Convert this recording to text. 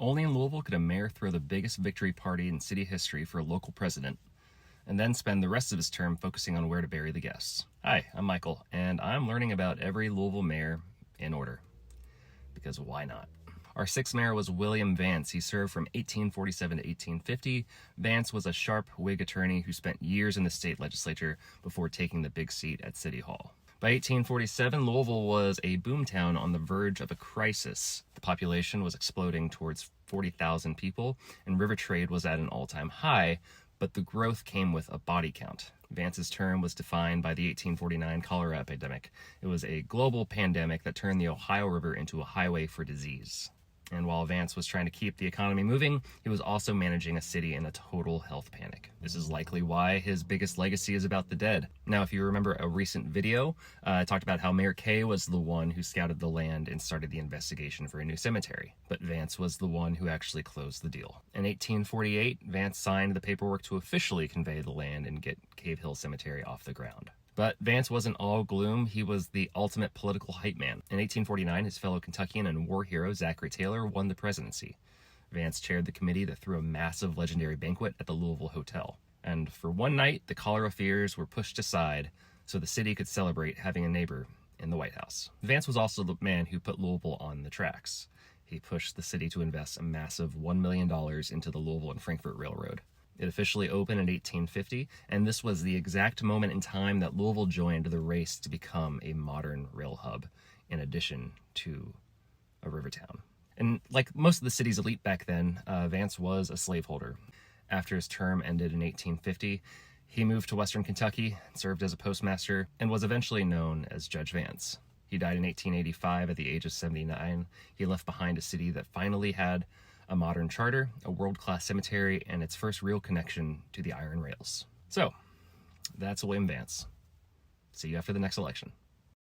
Only in Louisville could a mayor throw the biggest victory party in city history for a local president, and then spend the rest of his term focusing on where to bury the guests. Hi, I'm Michael, and I'm learning about every Louisville mayor in order. Because why not? Our sixth mayor was William Vance. He served from 1847 to 1850. Vance was a sharp Whig attorney who spent years in the state legislature before taking the big seat at City Hall. By 1847, Louisville was a boomtown on the verge of a crisis. The population was exploding towards 40,000 people, and river trade was at an all-time high, but the growth came with a body count. Vance's term was defined by the 1849 cholera epidemic. It was a global pandemic that turned the Ohio River into a highway for disease. And while Vance was trying to keep the economy moving, he was also managing a city in a total health panic. This is likely why his biggest legacy is about the dead. Now, if you remember a recent video, I talked about how Mayor Kay was the one who scouted the land and started the investigation for a new cemetery. But Vance was the one who actually closed the deal. In 1848, Vance signed the paperwork to officially convey the land and get Cave Hill Cemetery off the ground. But Vance wasn't all gloom. He was the ultimate political hype man. In 1849, his fellow Kentuckian and war hero Zachary Taylor won the presidency. Vance chaired the committee that threw a massive legendary banquet at the Louisville Hotel. And for one night, the cholera fears were pushed aside so the city could celebrate having a neighbor in the White House. Vance was also the man who put Louisville on the tracks. He pushed the city to invest a massive $1 million into the Louisville and Frankfort Railroad. It officially opened in 1850, and this was the exact moment in time that Louisville joined the race to become a modern rail hub, in addition to a river town. And like most of the city's elite back then, Vance was a slaveholder. After his term ended in 1850, he moved to Western Kentucky, served as a postmaster, and was eventually known as Judge Vance. He died in 1885 at the age of 79. He left behind a city that finally had a modern charter, a world-class cemetery, and its first real connection to the iron rails. So, that's William Vance. See you after the next election.